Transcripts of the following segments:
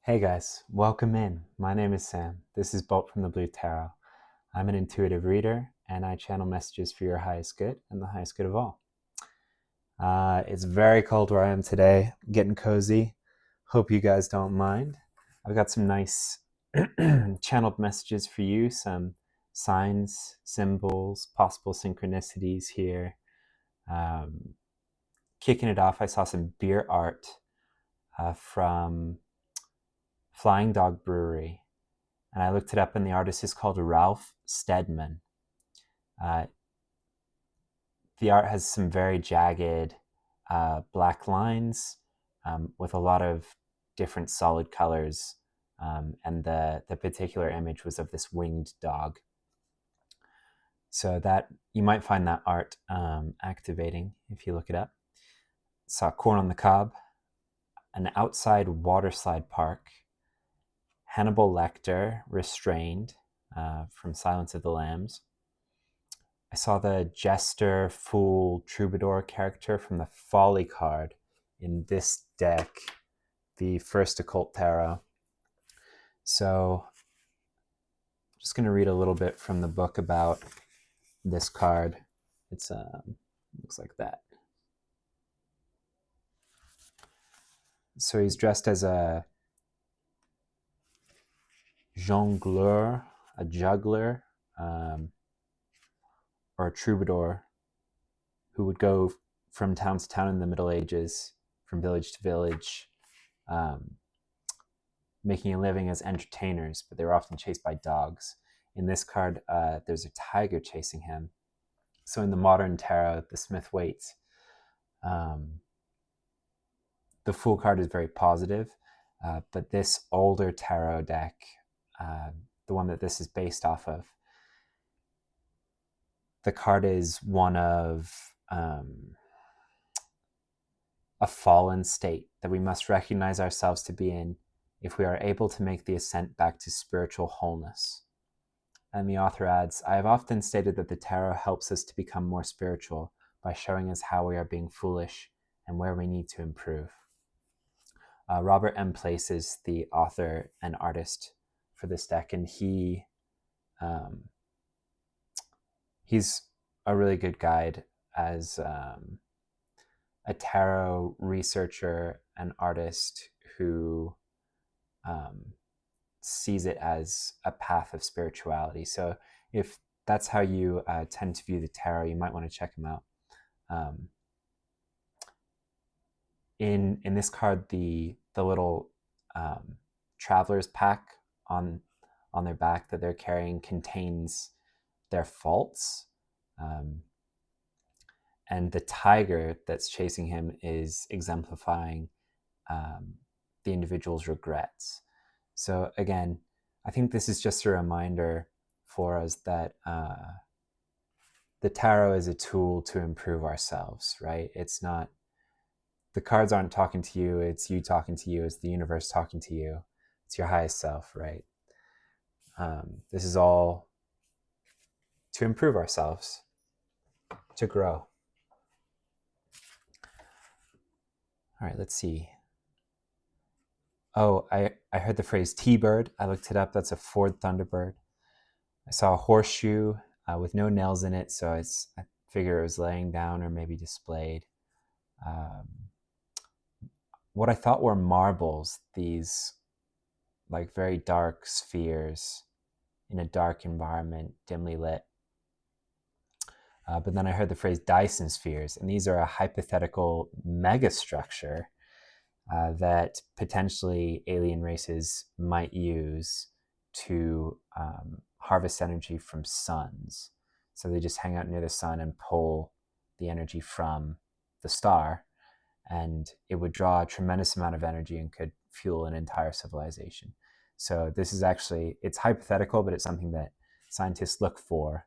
Hey guys, welcome in. My name is Sam. This is Bolt from the Blue Tarot. I'm an intuitive reader and I channel messages for your highest good and the highest good of all. It's very cold where I am today, getting cozy. Hope you guys don't mind. I've got some nice channeled messages for you, some signs, symbols, possible synchronicities here. Kicking it off, I saw some beer art from Flying Dog Brewery, and I looked it up, and the artist is called Ralph Steadman. The art has some very jagged black lines with a lot of different solid colors, and the particular image was of this winged dog. So that you might find that art activating if you look it up. Saw Corn on the Cob, an outside waterslide park, Hannibal Lecter, Restrained, from Silence of the Lambs. I saw the Jester, Fool, Troubadour character from the Folly card in this deck, the first Occult Tarot. So I'm just going to read a little bit from the book about this card. It's looks like that. So he's dressed as a jongleur, a juggler, or a troubadour who would go from town to town in the Middle Ages, from village to village, making a living as entertainers, but they were often chased by dogs. In this card, there's a tiger chasing him. So in the modern tarot, the Smith Waite, the Fool card is very positive, but this older tarot deck, the one that this is based off of, the card is one of a fallen state that we must recognize ourselves to be in if we are able to make the ascent back to spiritual wholeness. And the author adds, I have often stated that the tarot helps us to become more spiritual by showing us how we are being foolish and where we need to improve. Robert M. Place is the author and artist for this deck, and he's a really good guide as a tarot researcher and artist who sees it as a path of spirituality. So if that's how you tend to view the tarot, you might want to check him out. In this card, the little traveler's pack on their back that they're carrying contains their faults. And the tiger that's chasing him is exemplifying the individual's regrets. So again, I think this is just a reminder for us that the tarot is a tool to improve ourselves, right? It's not, the cards aren't talking to you, it's you talking to you, it's the universe talking to you, it's your highest self, right? This is all to improve ourselves, to grow. All right, let's see. Oh, I heard the phrase T-bird. I looked it up. That's a Ford Thunderbird. I saw a horseshoe with no nails in it, so I figure it was laying down or maybe displayed. What I thought were marbles, these like very dark spheres in a dark environment, dimly lit. But then I heard the phrase Dyson spheres, and these are a hypothetical megastructure that potentially alien races might use to harvest energy from suns. So they just hang out near the sun and pull the energy from the star, and it would draw a tremendous amount of energy and could fuel an entire civilization. So this is actually, it's hypothetical, but it's something that scientists look for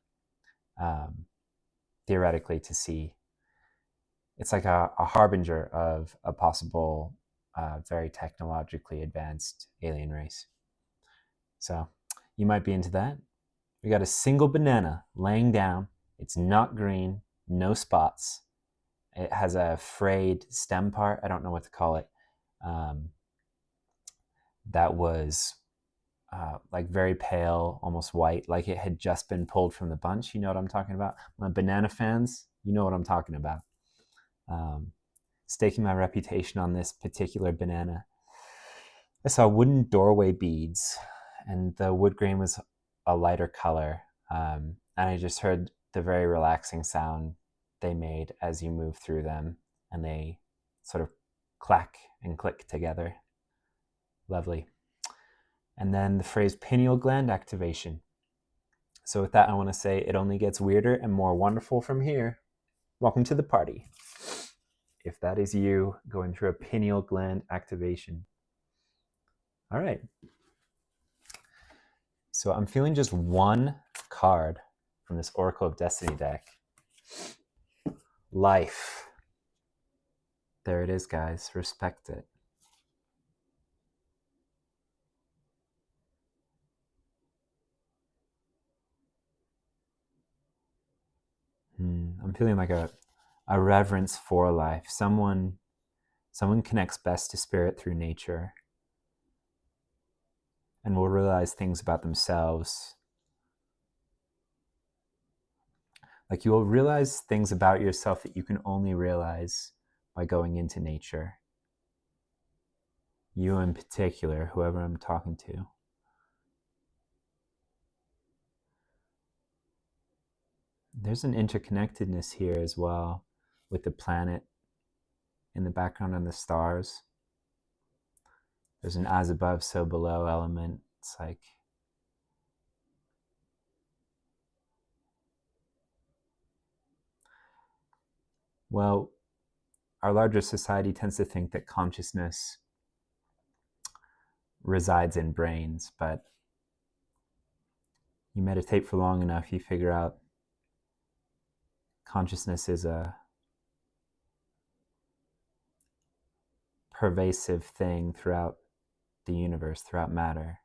theoretically to see. It's like a harbinger of a possible very technologically advanced alien race. So you might be into that. We got a single banana laying down. It's not green, no spots. It has a frayed stem part. I don't know what to call it. that was like very pale, almost white, like it had just been pulled from the bunch. You know what I'm talking about? My banana fans, you know what I'm talking about. Staking my reputation on this particular banana. I saw wooden doorway beads, and the wood grain was a lighter color. And I just heard the very relaxing sound they made as you move through them, and they sort of clack and click together. Lovely. And then the phrase pineal gland activation. So with that, I want to say it only gets weirder and more wonderful from here. Welcome to the party. If that is you going through a pineal gland activation. All right. So I'm feeling just one card from this Oracle of Destiny deck. Life. There it is, guys. Respect it. I'm feeling like a reverence for life. Someone connects best to spirit through nature and will realize things about themselves. Like you will realize things about yourself that you can only realize by going into nature. You in particular, whoever I'm talking to. There's an interconnectedness here as well with the planet in the background and the stars. There's an as above, so below element. It's like, well, our larger society tends to think that consciousness resides in brains, but you meditate for long enough, you figure out consciousness is a pervasive thing throughout the universe, throughout matter.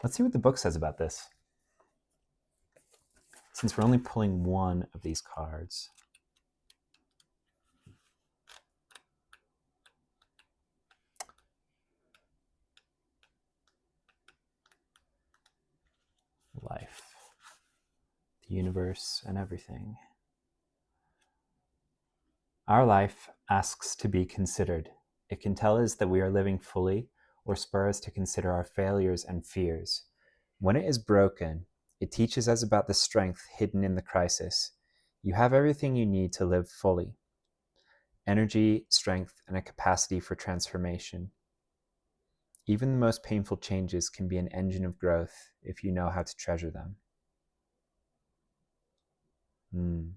Let's see what the book says about this. Since we're only pulling one of these cards. Life, the universe, and everything. Our life asks to be considered. It can tell us that we are living fully or spur us to consider our failures and fears. When it is broken, it teaches us about the strength hidden in the crisis. You have everything you need to live fully. Energy, strength, and a capacity for transformation. Even the most painful changes can be an engine of growth if you know how to treasure them. You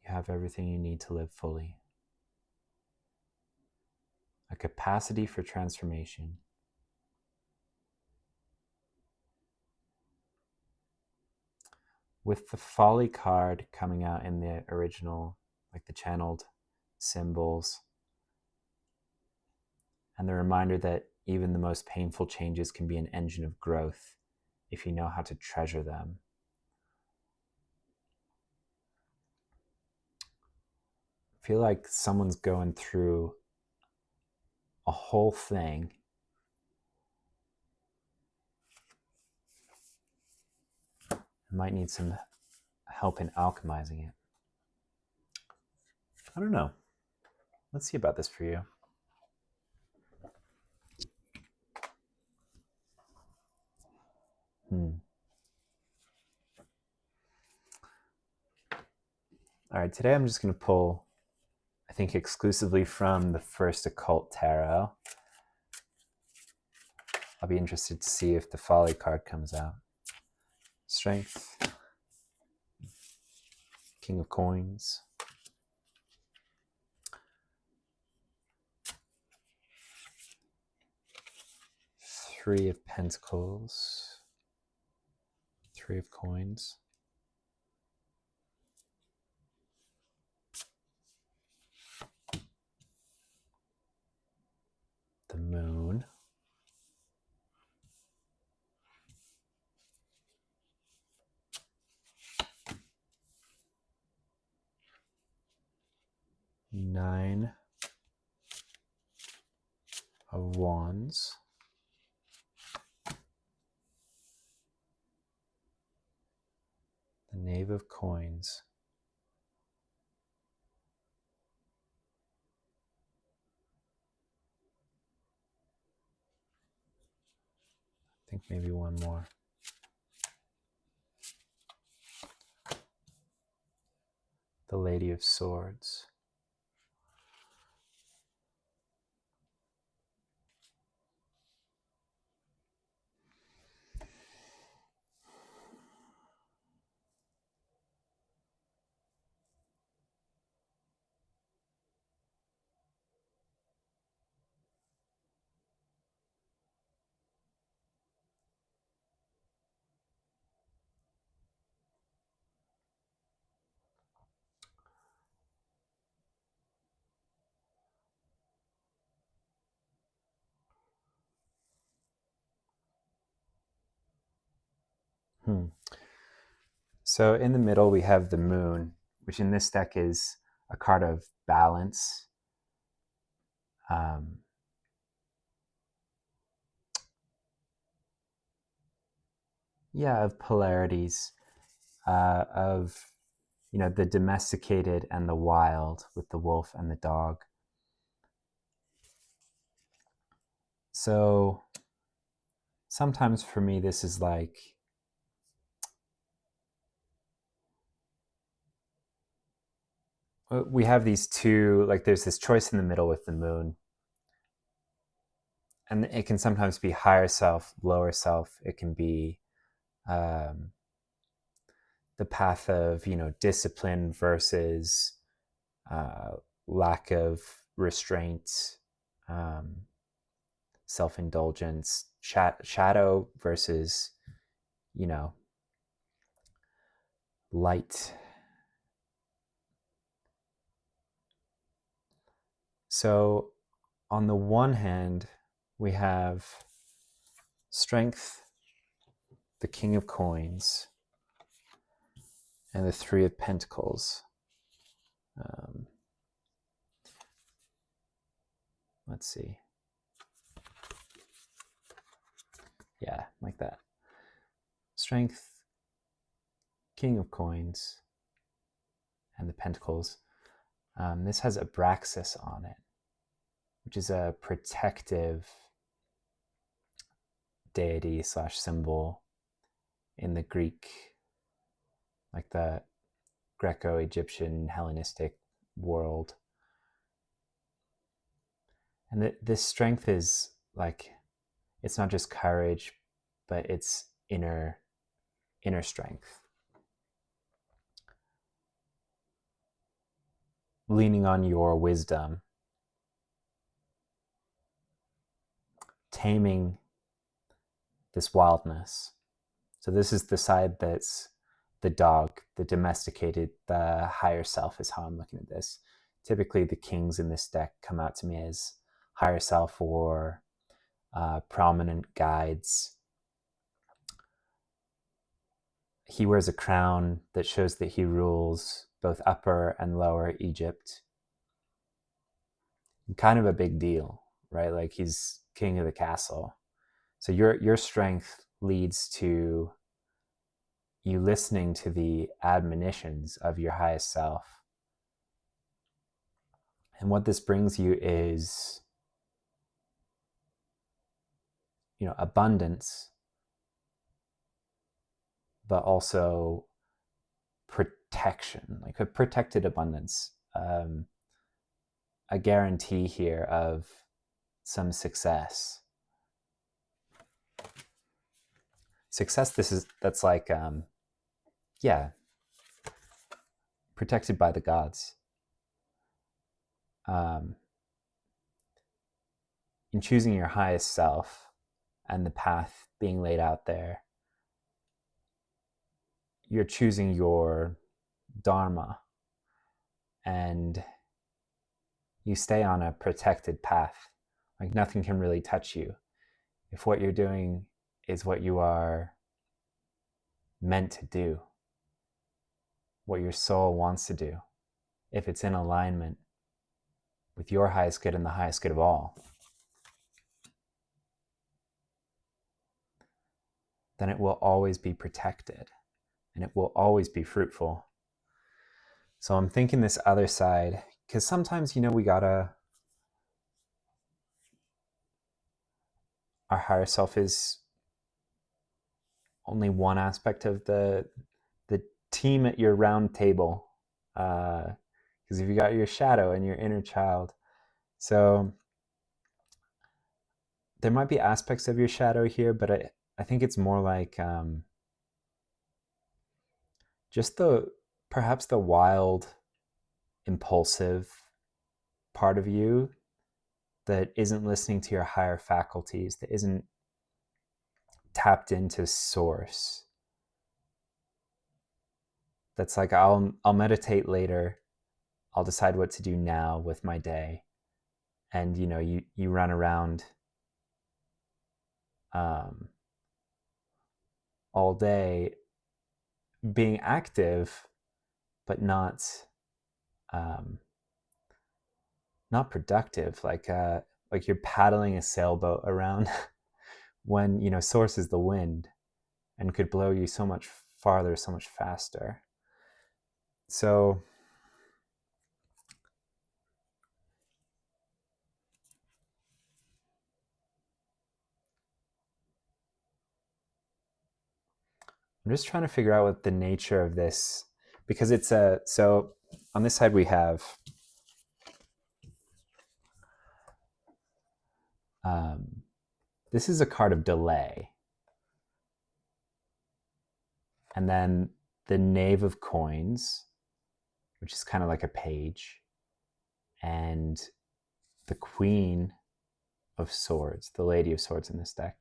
have everything you need to live fully. A capacity for transformation. With the Folly card coming out in the original, like the channeled symbols, and the reminder that even the most painful changes can be an engine of growth if you know how to treasure them. I feel like someone's going through a whole thing and might need some help in alchemizing it. I don't know. Let's see about this for you. All right, today I'm just going to pull, I think, exclusively from the first Occult Tarot. I'll be interested to see if the Folly card comes out. Strength, King of Coins, Three of Pentacles, Three of Coins, the Moon, Nine of Wands. The Knave of Coins. I think maybe one more. The Lady of Swords. So in the middle we have the Moon, which in this deck is a card of balance. Of polarities, of the domesticated and the wild, with the wolf and the dog. So sometimes for me this is like, we have these two, like there's this choice in the middle with the Moon, and it can sometimes be higher self, lower self. It can be the path of discipline versus lack of restraint, self-indulgence, shadow versus light. So on the one hand, we have Strength, the King of Coins, and the Three of Pentacles. Let's see. Yeah, like that. Strength, King of Coins, and the Pentacles. This has Abraxas on it, which is a protective deity / symbol in the Greek, like the Greco-Egyptian Hellenistic world. And this strength is like, it's not just courage, but it's inner strength. Leaning on your wisdom, taming this wildness. So this is the side that's the dog, the domesticated, the higher self is how I'm looking at this. Typically the kings in this deck come out to me as higher self or prominent guides. He wears a crown that shows that he rules both Upper and Lower Egypt. Kind of a big deal, right? Like he's king of the castle. So your strength leads to you listening to the admonitions of your highest self. And what this brings you is, abundance, but also protection, like a protected abundance, a guarantee here of some success. Success, that's like, protected by the gods. In choosing your highest self and the path being laid out there, you're choosing your dharma, and you stay on a protected path. Like nothing can really touch you if what you're doing is what you are meant to do, what your soul wants to do, if it's in alignment with your highest good and the highest good of all, then it will always be protected and it will always be fruitful. So I'm thinking this other side, because sometimes, our higher self is only one aspect of the team at your round table. Because if you got your shadow and your inner child, so there might be aspects of your shadow here, but I think it's more like just perhaps the wild, impulsive part of you that isn't listening to your higher faculties, that isn't tapped into source. That's like, I'll meditate later. I'll decide what to do now with my day. And you run around all day being active, but not productive. Like you're paddling a sailboat around when source is the wind and could blow you so much farther, so much faster. So I'm just trying to figure out what the nature of this, because so on this side we have this is a card of delay. And then the Knave of Coins, which is kind of like a page, and the Queen of Swords, the Lady of Swords in this deck.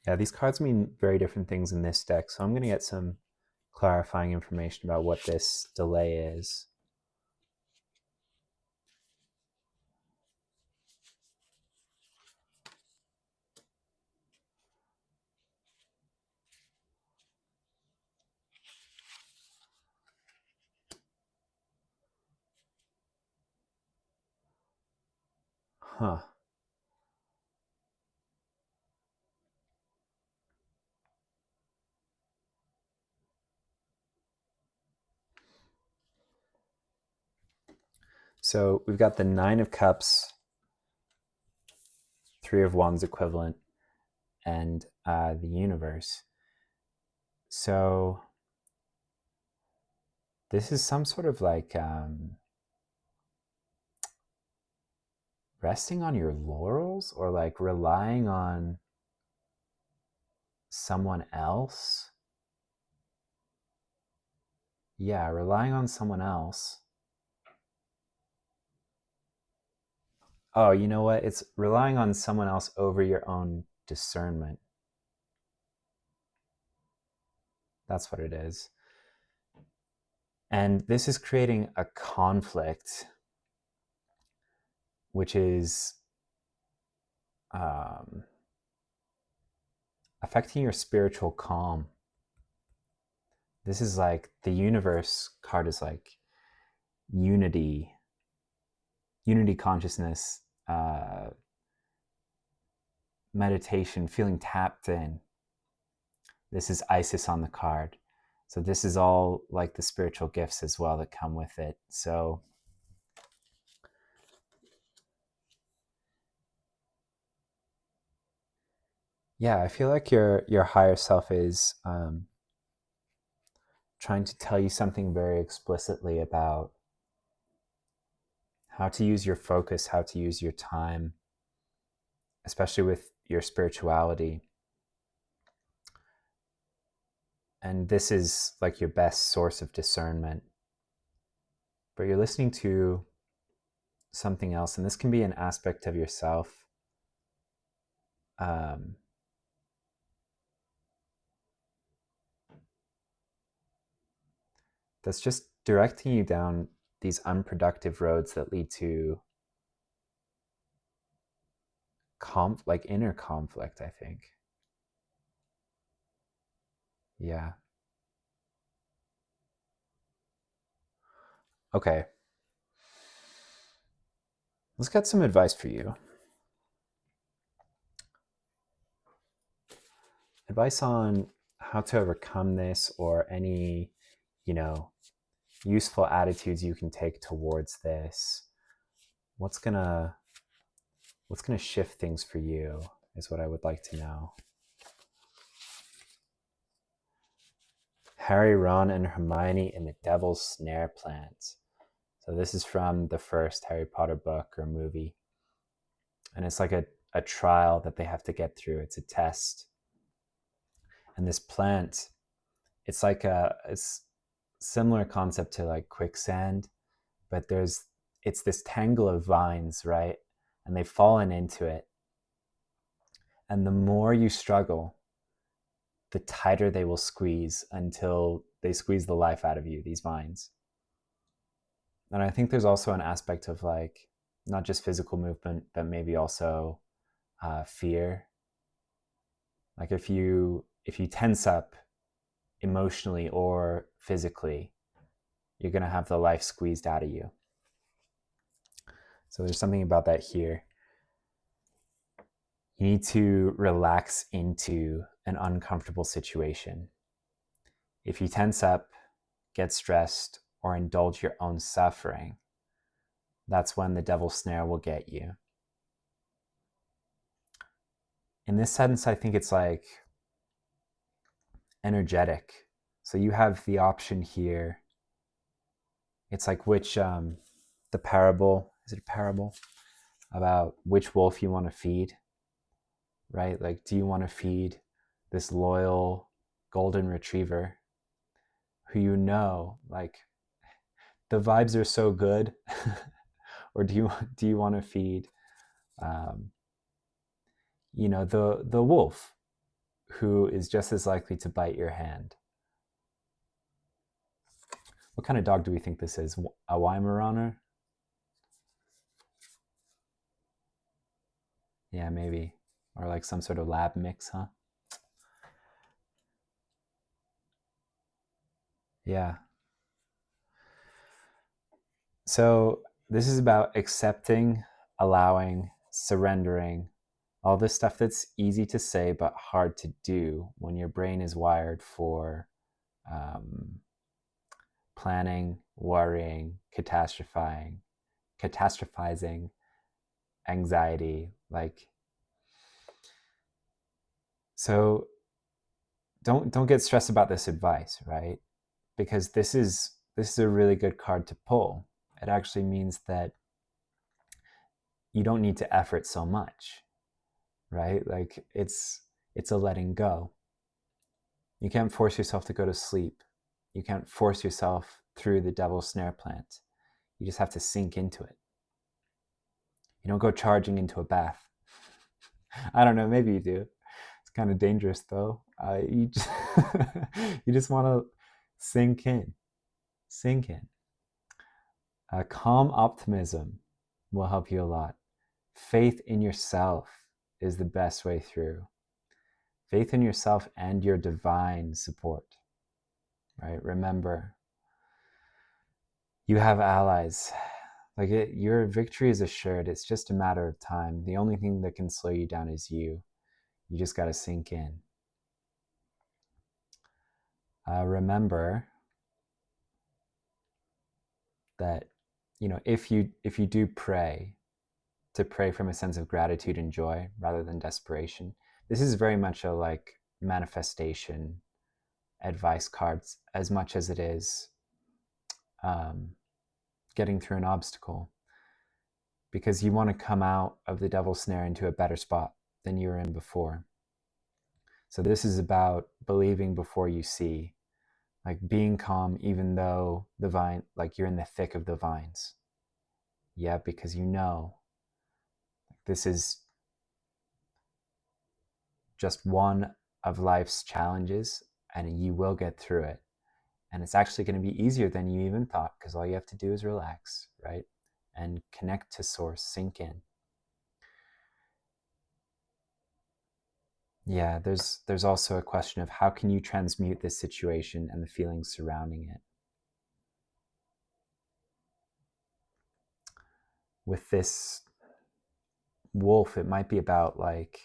Yeah, these cards mean very different things in this deck, so I'm going to get some clarifying information about what this delay is. Huh. So we've got the Nine of Cups, Three of Wands equivalent, and the Universe. So this is some sort of like resting on your laurels, or like relying on someone else. Yeah, relying on someone else. Oh, you know what? It's relying on someone else over your own discernment. That's what it is. And this is creating a conflict, which is affecting your spiritual calm. This is like the Universe card is like unity consciousness, meditation, feeling tapped in. This is Isis on the card. So this is all like the spiritual gifts as well that come with it. So yeah, I feel like your higher self is trying to tell you something very explicitly about how to use your focus, how to use your time, especially with your spirituality. And this is like your best source of discernment. But you're listening to something else, and this can be an aspect of yourself that's just directing you down these unproductive roads that lead to like inner conflict, I think. Yeah. Okay. Let's get some advice for you. Advice on how to overcome this, or any, useful attitudes you can take towards this. What's gonna shift things for you is what I would like to know. Harry, Ron, and Hermione in the Devil's Snare Plant. So this is from the first Harry Potter book or movie. And it's like a trial that they have to get through. It's a test. And this plant, it's like it's similar concept to like quicksand, but it's this tangle of vines, right? And they've fallen into it. And the more you struggle, the tighter they will squeeze until they squeeze the life out of you, these vines. And I think there's also an aspect of like not just physical movement, but maybe also fear. Like if you tense up emotionally or physically, you're going to have the life squeezed out of you. So there's something about that here. You need to relax into an uncomfortable situation. If you tense up, get stressed, or indulge your own suffering, that's when the devil's snare will get you. In this sense, I think it's like energetic. So you have the option here. It's like the parable, is it a parable? About which wolf you want to feed, right? Like, do you want to feed this loyal golden retriever who like the vibes are so good, or do you want to feed, the wolf who is just as likely to bite your hand? What kind of dog do we think this is? A Weimaraner? Yeah, maybe. Or like some sort of lab mix, huh? Yeah. So this is about accepting, allowing, surrendering, all this stuff that's easy to say but hard to do when your brain is wired for planning, worrying, catastrophizing, anxiety. Like, so don't get stressed about this advice, right? Because this is a really good card to pull. It actually means that you don't need to effort so much, right? Like it's a letting go. You can't force yourself to go to sleep. You can't force yourself through the devil's snare plant. You just have to sink into it. You don't go charging into a bath. I don't know, maybe you do. It's kind of dangerous though. You just, you just want to sink in. Sink in. Calm optimism will help you a lot. Faith in yourself is the best way through. Faith in yourself and your divine support, right? Remember, you have allies. Like your victory is assured. It's just a matter of time. The only thing that can slow you down is you. You just got to sink in. Remember that, if you do pray, to pray from a sense of gratitude and joy rather than desperation. This is very much a like manifestation advice cards as much as it is getting through an obstacle, because you want to come out of the devil's snare into a better spot than you were in before. So this is about believing before you see, like being calm even though the vine, like you're in the thick of the vines. Yeah, because this is just one of life's challenges and you will get through it. And it's actually going to be easier than you even thought, because all you have to do is relax, right? And connect to source, sink in. Yeah, there's also a question of how can you transmute this situation and the feelings surrounding it. With this wolf, it might be about like,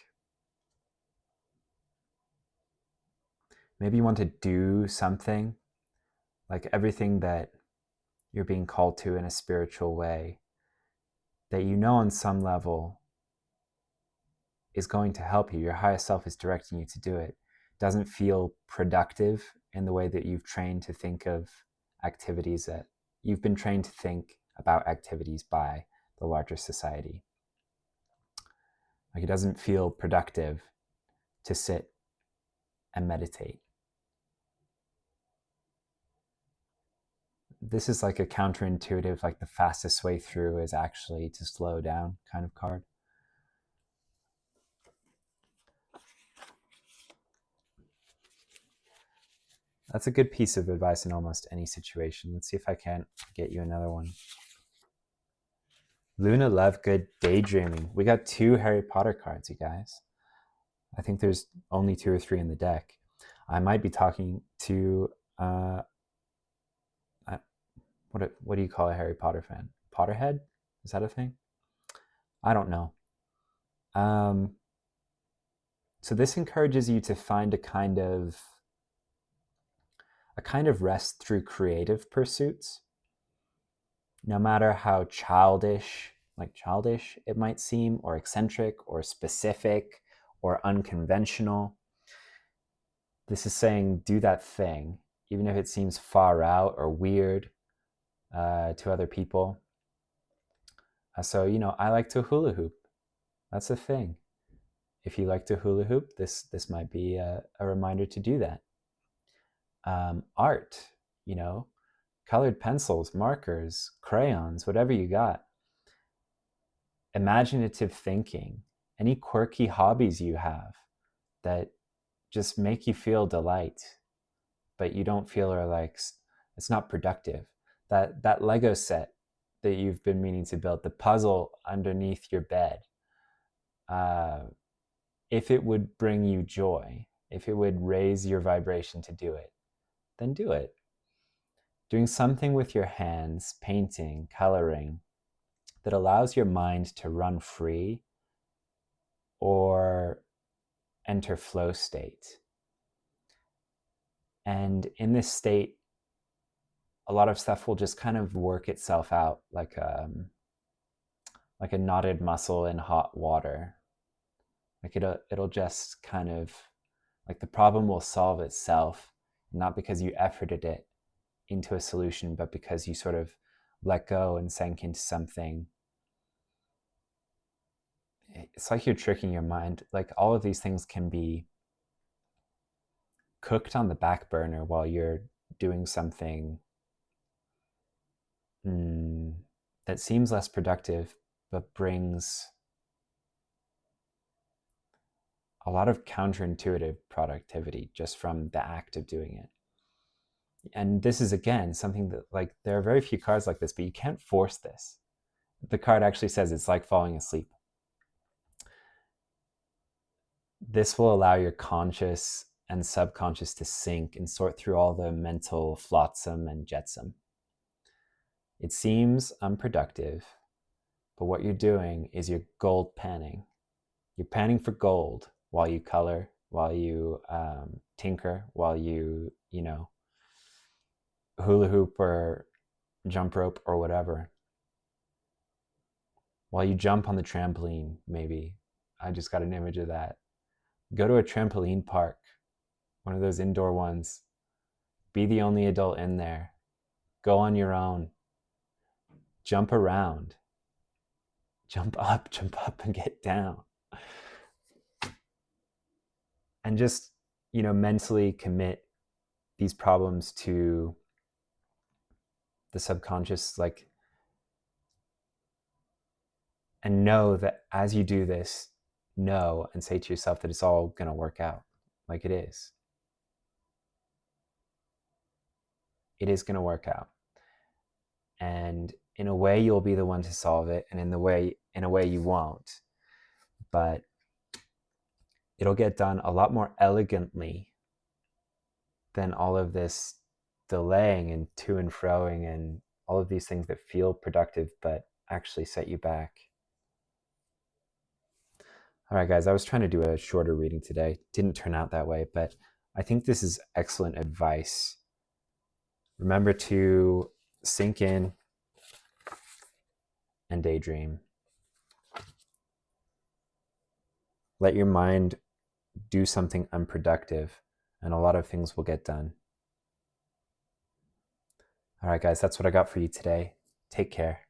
maybe you want to do something, like everything that you're being called to in a spiritual way, that you know on some level is going to help you. Your highest self is directing you to do it. Doesn't feel productive in the way that you've trained to think of activities, that you've been trained to think about activities by the larger society. Like, it doesn't feel productive to sit and meditate. This is like a counterintuitive, like the fastest way through is actually to slow down kind of card. That's a good piece of advice in almost any situation. Let's see if I can't get you another one. Luna Lovegood, Daydreaming. We got 2 Harry Potter cards, you guys. I think there's only 2 or 3 in the deck. I might be talking to, what do you call a Harry Potter fan? Potterhead? Is that a thing? I don't know. So this encourages you to find a kind of rest through creative pursuits, no matter how childish it might seem, or eccentric, or specific, or unconventional. This is saying, do that thing, even if it seems far out or weird to other people. So, I like to hula hoop. That's a thing. If you like to hula hoop, this might be a reminder to do that. Art, colored pencils, markers, crayons, whatever you got. Imaginative thinking, any quirky hobbies you have that just make you feel delight, but you don't feel are like, it's not productive. That Lego set that you've been meaning to build, the puzzle underneath your bed, if it would bring you joy, if it would raise your vibration to do it, then do it. Doing something with your hands, painting, coloring, that allows your mind to run free or enter flow state. And in this state, a lot of stuff will just kind of work itself out, like a knotted muscle in hot water. Like it'll just kind of, like, the problem will solve itself, not because you efforted it into a solution, but because you sort of let go and sank into something. It's like you're tricking your mind. Like, all of these things can be cooked on the back burner while you're doing something that seems less productive, but brings a lot of counterintuitive productivity just from the act of doing it. And this is, again, something that, like, there are very few cards like this, but you can't force this. The card actually says it's like falling asleep. This will allow your conscious and subconscious to sync and sort through all the mental flotsam and jetsam. It seems unproductive, but what you're doing is you're gold panning. You're panning for gold while you color, while you tinker, while you hula hoop or jump rope or whatever. While you jump on the trampoline, maybe. I just got an image of that. Go to a trampoline park, one of those indoor ones. Be the only adult in there. Go on your own. Jump around. Jump up, and get down. And just, mentally commit these problems to the subconscious, like, and know that as you do this, know and say to yourself that it's all going to work out, like it is. it is going to work out. And in a way, you'll be the one to solve it, and in a way you won't. But it'll get done a lot more elegantly than all of this delaying and to and froing and all of these things that feel productive but actually set you back. All right, guys, I was trying to do a shorter reading today. Didn't turn out that way, but I think this is excellent advice. Remember to sink in and daydream. Let your mind do something unproductive, and a lot of things will get done. All right, guys, that's what I got for you today. Take care.